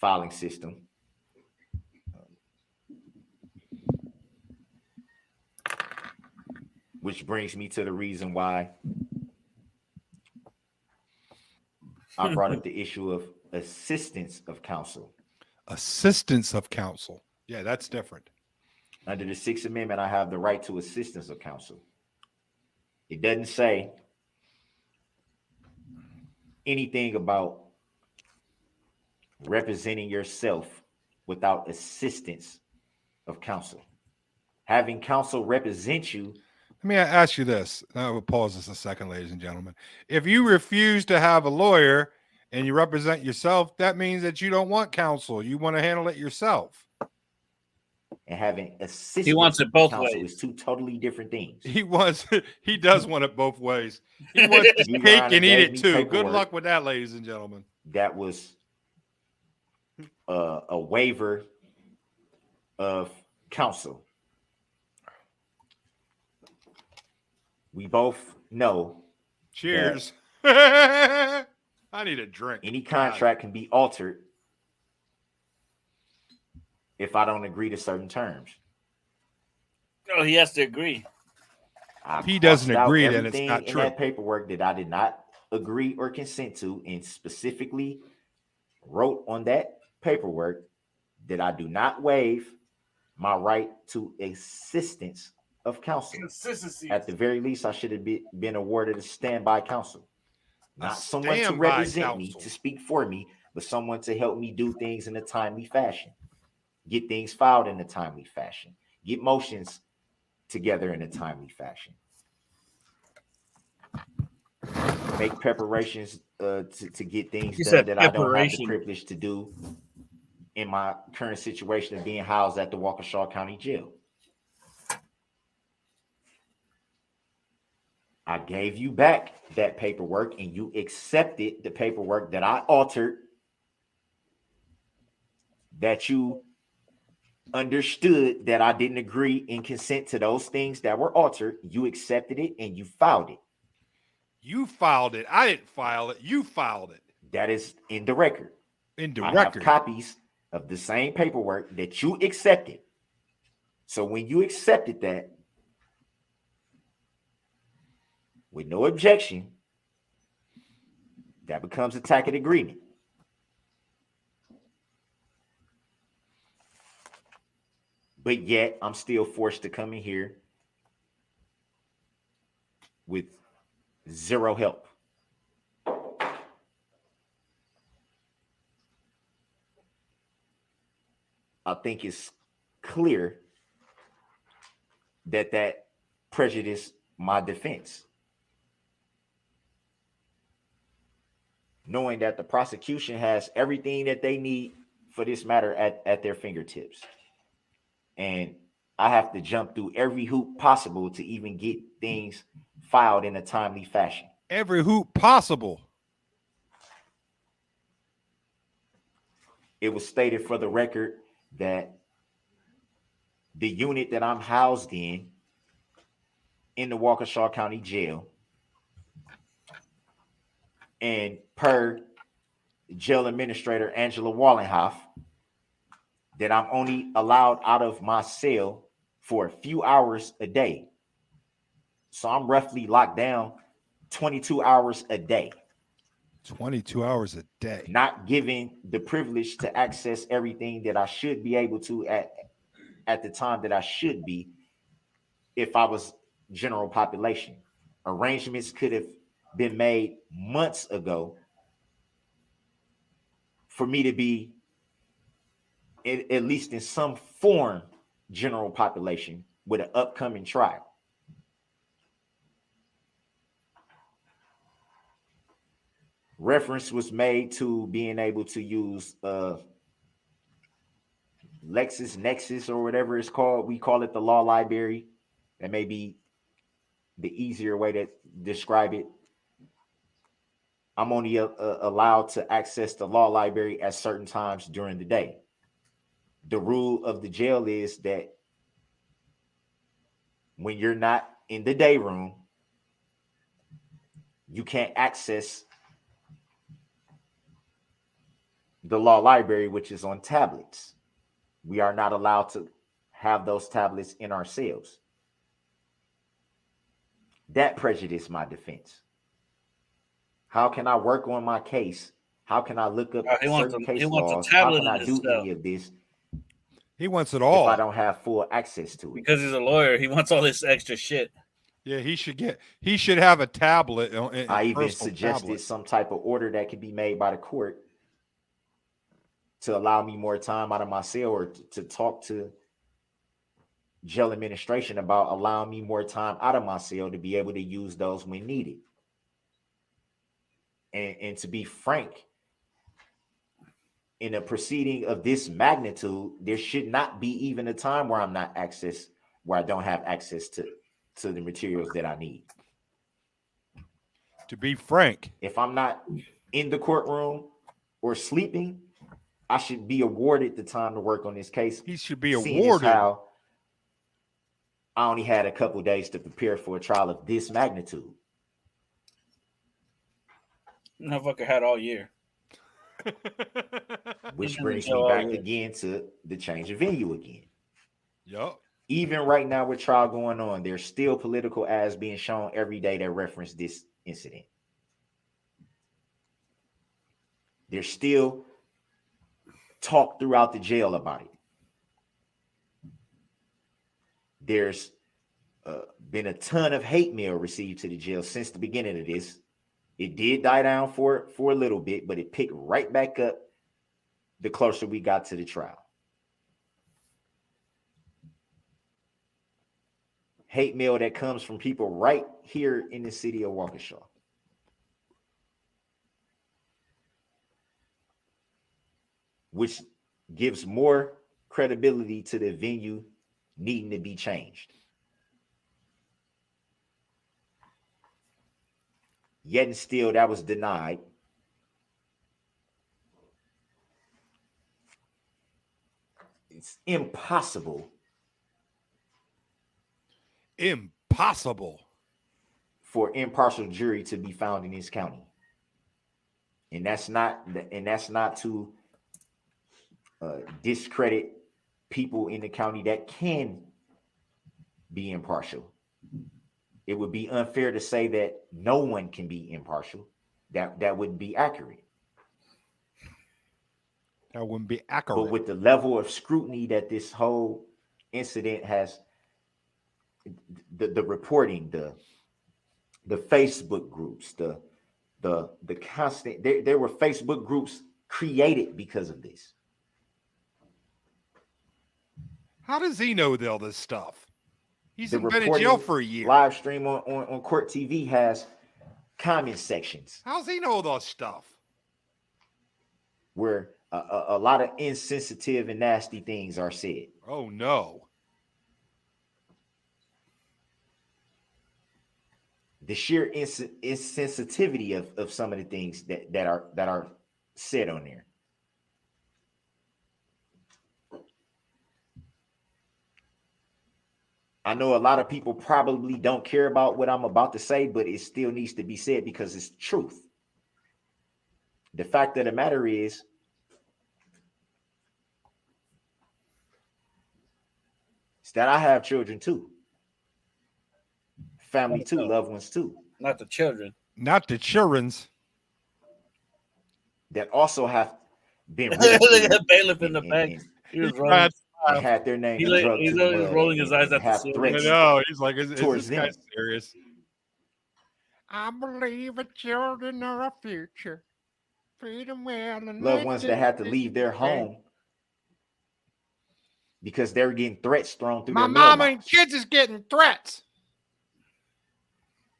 filing system. Which brings me to the reason why I brought up the issue of assistance of counsel. Assistance of counsel. Yeah, that's different. Under the Sixth Amendment, I have the right to assistance of counsel. It doesn't say anything about representing yourself without assistance of counsel. Having counsel represent you. Let me ask you this. I will pause this a second, ladies and gentlemen. If you refuse to have a lawyer and you represent yourself, that means that you don't want counsel. You want to handle it yourself. And having assistance. He wants it both counsel ways. is two totally different things. He does want it both ways. He wants his Your cake Honor and eat gave it me too. Good paperwork luck with that, ladies and gentlemen. That was a waiver of counsel. We both know. Cheers. I need a drink. Any contract can be altered if I don't agree to certain terms. Oh, he has to agree. If he doesn't crossed out agree, then it's everything not in true. that paperwork that I did not agree or consent to, and specifically wrote on that paperwork that I do not waive my right to assistance of counsel. Consistency. At the very least, I should have been awarded a standby counsel. Not someone to standby represent me, counsel. to speak for me, but someone to help me do things in a timely fashion. Get things filed in a timely fashion. Get motions together in a timely fashion. Make preparations to get things You done said that I don't have the preparation. privilege to do in my current situation of being housed at the Waukesha County Jail. I gave you back that paperwork and you accepted the paperwork that I altered, that you understood that I didn't agree and consent to those things that were altered. You accepted it and you filed it. You filed it. I didn't file it. You filed it. That is in the record. In the I record. have copies of the same paperwork that you accepted. So when you accepted that with no objection, that becomes a tacit agreement. But yet I'm still forced to come in here with zero help. I think it's clear that prejudiced my defense. Knowing that the prosecution has everything that they need for this matter at their fingertips. And I have to jump through every hoop possible to even get things filed in a timely fashion. Every hoop possible. It was stated for the record that the unit that I'm housed in the Waukesha County Jail, and per jail administrator Angela Wallenhoff, that I'm only allowed out of my cell for a few hours a day. So I'm roughly locked down 22 hours a day. 22 hours a day. Not given the privilege to access everything that I should be able to at the time that I should be if I was general population. Arrangements could have been made months ago for me to be at least in some form general population with an upcoming trial. Reference was made to being able to use LexisNexis or whatever it's called. We call it the law library. That may be the easier way to describe it. I'm only allowed to access the law library at certain times during the day. The rule of the jail is that when you're not in the day room, you can't access the law library, which is on tablets. We are not allowed to have those tablets in our cells. That prejudiced my defense. How can I work on my case? How can I look up certain case laws? How can I do any of this? He wants it If all. I don't have full access to it. Because he's a lawyer, he wants all this extra shit. Yeah, he should have a tablet. I even suggested some type of order that could be made by the court to allow me more time out of my cell, or to talk to jail administration about allowing me more time out of my cell to be able to use those when needed. And to be frank, in a proceeding of this magnitude, there should not be even a time where I don't have access to the materials that I need. To be frank, if I'm not in the courtroom or sleeping, I should be awarded the time to work on this case. he should be Seeing as awarded. how I only had a couple days to prepare for a trial of this magnitude. Motherfucker had all year. Which brings me back again to the change of venue again. Yup. Even right now with trial going on, there's still political ads being shown every day that reference this incident. There's still talk throughout the jail about it. There's been a ton of hate mail received to the jail since the beginning of this. It did die down for a little bit, but it picked right back up the closer we got to the trial. Hate mail that comes from people right here in the city of Waukesha. Which gives more credibility to the venue needing to be changed. Yet and still, that was denied. It's impossible for impartial jury to be found in this county. And that's not to discredit people in the county that can be impartial. It would be unfair to say that no one can be impartial. That wouldn't be accurate. That wouldn't be accurate. But with the level of scrutiny that this whole incident has, the reporting, the Facebook groups, the constant, there were Facebook groups created because of this. How does he know all this stuff? He's The been in jail for a year. Live stream on Court TV has comment sections. How's he know all this stuff? Where a lot of insensitive and nasty things are said. Oh no. The sheer insensitivity of some of the things that are said on there. I know a lot of people probably don't care about what I'm about to say, but it still needs to be said because it's truth. The fact of the matter is, that I have children too. Family too, loved ones too. Not the children. Not the children's. That also have been Look at that bailiff in the back. He was rolling. and had their name. He's rolling his eyes at the ceiling. I know. He's like, is towards this guy them. serious? I believe the children are our future. Feed them well. And Loved ones that had to leave their home because they were getting threats thrown through my their mama mailbox. and kids is getting threats.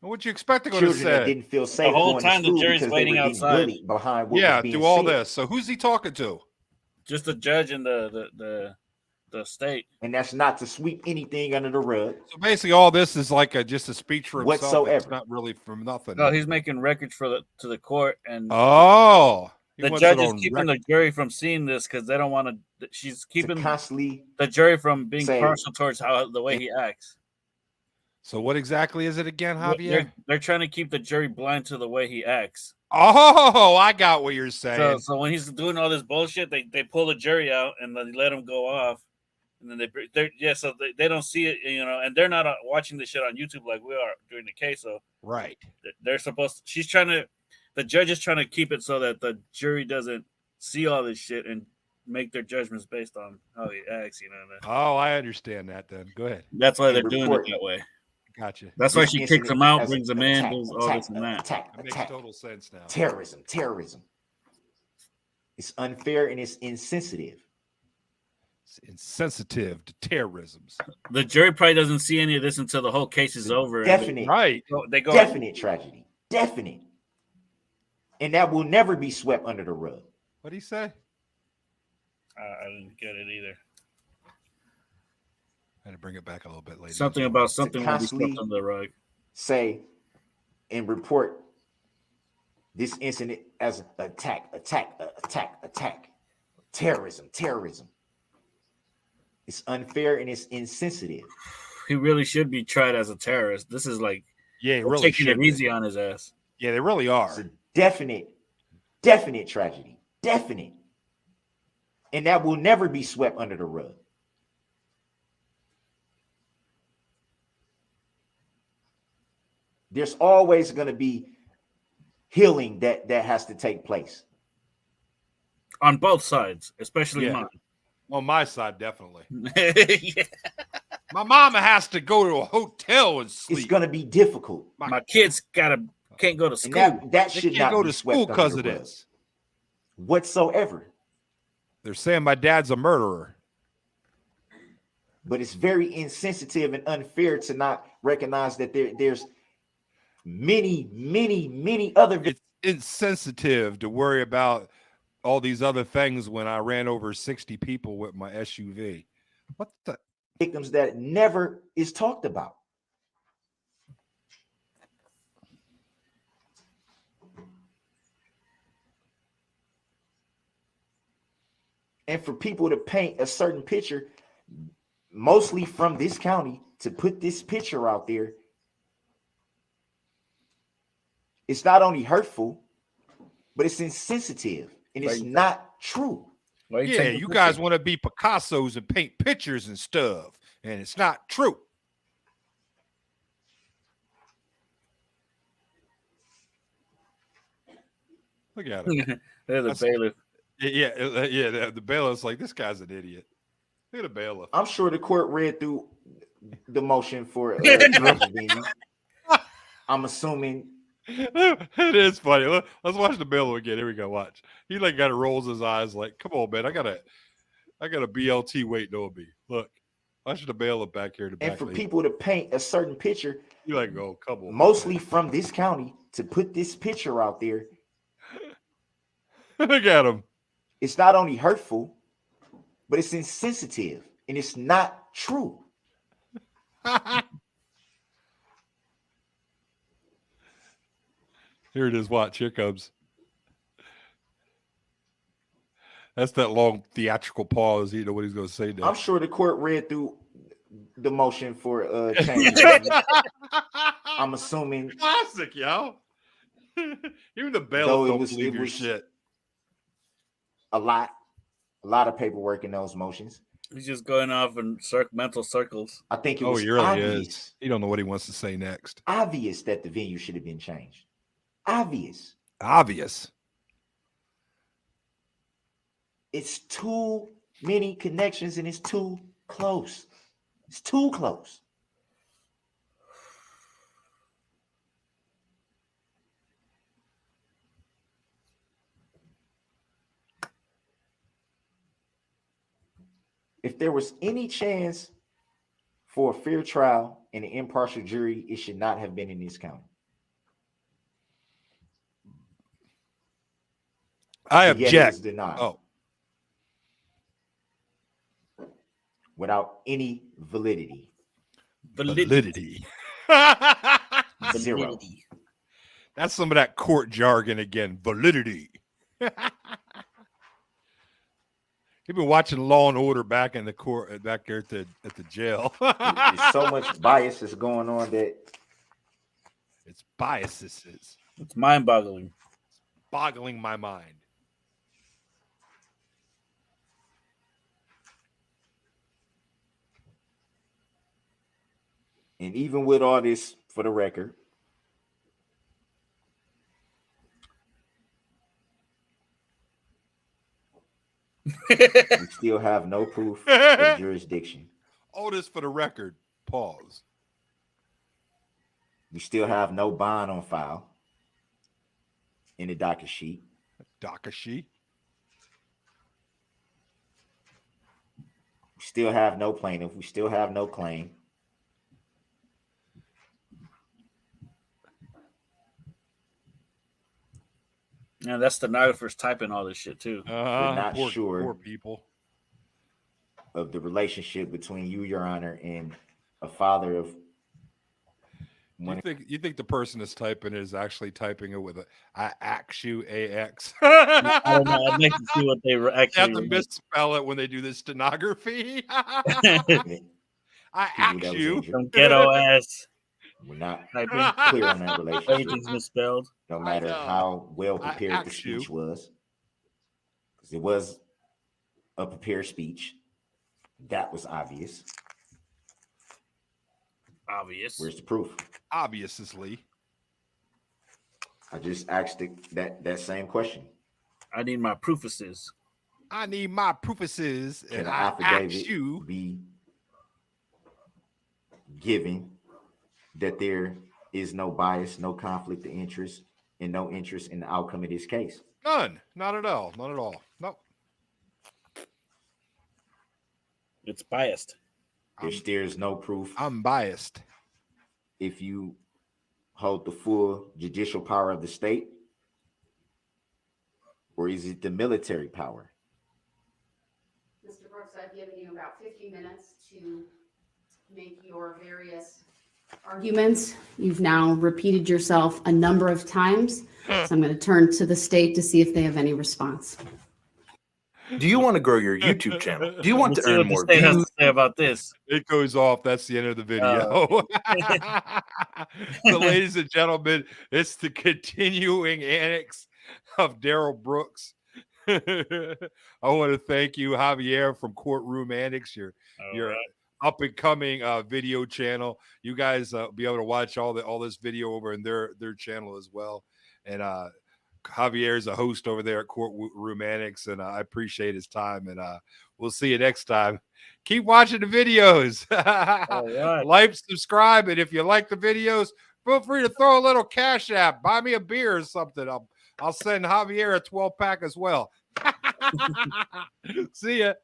What you expect to go to Children that say? didn't feel safe The whole going time to the school jury's because they waiting were getting outside. bullied behind what Yeah, was being do all said. this. So who's he talking to? Just the judge and the state. And that's not to sweep anything under the rug. So basically, all this is like just a speech for himself. Whatsoever. It's not really from nothing. No, he's making records to the court, and Oh, he the wants judge it is on keeping record. the jury from seeing this because they don't want to. She's keeping To constantly the jury from being say- partial towards the way he acts. So what exactly is it again, Javier? They're trying to keep the jury blind to the way he acts. Oh, I got what you're saying. So when he's doing all this bullshit, they pull the jury out and they let him go off, and then so they don't see it, and they're not watching the shit on YouTube like we are during the case. So Right. they're supposed. The judge is trying to keep it so that the jury doesn't see all this shit and make their judgments based on how he acts. Oh, I understand that. Then go ahead. That's why they're And doing report. it that way. Gotcha. That's why This she kicks incident him out, as brings an him in, attack, does all this and that. That makes total sense now. Terrorism. It's unfair and it's insensitive. It's insensitive to terrorisms. The jury probably doesn't see any of this until the whole case is over. and Definite, Right. They go. definite tragedy. Definite. And that will never be swept under the rug. What'd he say? I didn't get it either. I had to bring it back a little bit later. Something about something will be constantly- swept under the rug. Say and report this incident as attack. Terrorism. It's unfair and it's insensitive. He really should be tried as a terrorist. This is like Yeah, it we're really taking should it be. easy on his ass. Yeah, they really It's are. a definite tragedy. Definite. And that will never be swept under the rug. There's always going to be healing that has to take place. On both sides, especially Yeah. mine. On my side, definitely. Yeah. My mama has to go to a hotel and sleep. It's gonna be difficult. My kids can't go to And school. that They should can't not go be to school swept because under of the rug this. whatsoever. They're saying my dad's a murderer. But it's very insensitive and unfair to not recognize that there's many other It's insensitive to worry about all these other things when I ran over 60 people with my SUV. What the? victims that never is talked about. And for people to paint a certain picture, mostly from this county, to put this picture out there, it's not only hurtful, but it's insensitive and it's Right. not true. Why you Yeah, taking you pictures? guys want to be Picassos and paint pictures and stuff, and it's not true. Look at him. They're the That's- bailiff. Yeah. The bailiff's like, this guy's an idiot. Look at the bailiff. I'm sure the court read through the motion for change of venue. I'm assuming It is funny. Let's watch the bailiff again. Here we go. Watch. He like kind of rolls his eyes like, come on, man. I got a BLT waiting on me. Look. Watch the bailiff back here in the back. and for people to paint a certain picture, you like, oh, come on. mostly from this county, to put this picture out there, Look at him. it's not only hurtful, but it's insensitive and it's not true. Here it is. Watch. Here it comes. That's that long theatrical pause. You know what he's going to say now. I'm sure the court read through the motion for change of venue. I'm assuming Classic, yo. Even the Though bailiff it don't was- believe it your was- shit. a lot of paperwork in those motions. He's just going off in mental circles. I think it Oh, was he really obvious, is. He don't know what he wants to say next. obvious that the venue should have been changed. Obvious. Obvious. It's too many connections and it's too close. It's too close. If there was any chance for a fair trial and an impartial jury, it should not have been in this county. I But yet it was object. denied Oh, without any validity. validity. Zero. Validity. That's some of that court jargon again. Validity. You've been watching Law and Order back in the court, back there at the jail. There's so much bias is going on that It's biases. It's mind-boggling. Boggling my mind. and even with all this, for the record, we still have no proof of jurisdiction. All this for the record. Pause. We still have no bond on file in the docket sheet. Dakashi. We still have no plaintiff. We still have no claim. Yeah, that stenographer's typing all this shit too. not poor, sure. Poor people. Of the relationship between you, Your Honor, and a father of one. You think the person that's typing is actually typing it with a I ax you AX? I don't know. I'd like to see what they were You have actually. to misspell it when they do this stenography. I People ax that was you. injured. Some ghetto ass We're not typing. clear on that relationship. Everything's misspelled. No matter know. how well I prepared the asked you. speech was, because it was a prepared speech. That was obvious. Obvious. Where's the proof? Obviously. I just asked that same question. I need my proofuses. I need my proofuses, Can and an I affidavit ask you. be given that there is no bias, no conflict of interest, and no interest in the outcome of this case? None. Not at all. Not at all. Nope. It's biased. There's no proof I'm biased. if you hold the full judicial power of the state, or is it the military power? Mr. Brooks, I've given you about 50 minutes to make your various arguments. You've now repeated yourself a number of times. So I'm going to turn to the state to see if they have any response. Do you want to grow your YouTube channel? Do you want Let's to see earn what the more state has views? to say about this. It goes off. That's the end of the video. So, ladies and gentlemen, it's the continuing annex of Darrell Brooks. I want to thank you, Javier from Courtroom Annex. Your Right. up and coming video channel. You guys be able to watch all this video over in their channel as well. And Javier is a host over there at Courtroom Annex, and I appreciate his time. And we'll see you next time. Keep watching the videos. Right. Like, subscribe, and if you like the videos, feel free to throw a little cash app. Buy me a beer or something. I'll send Javier a 12-pack as well. See ya.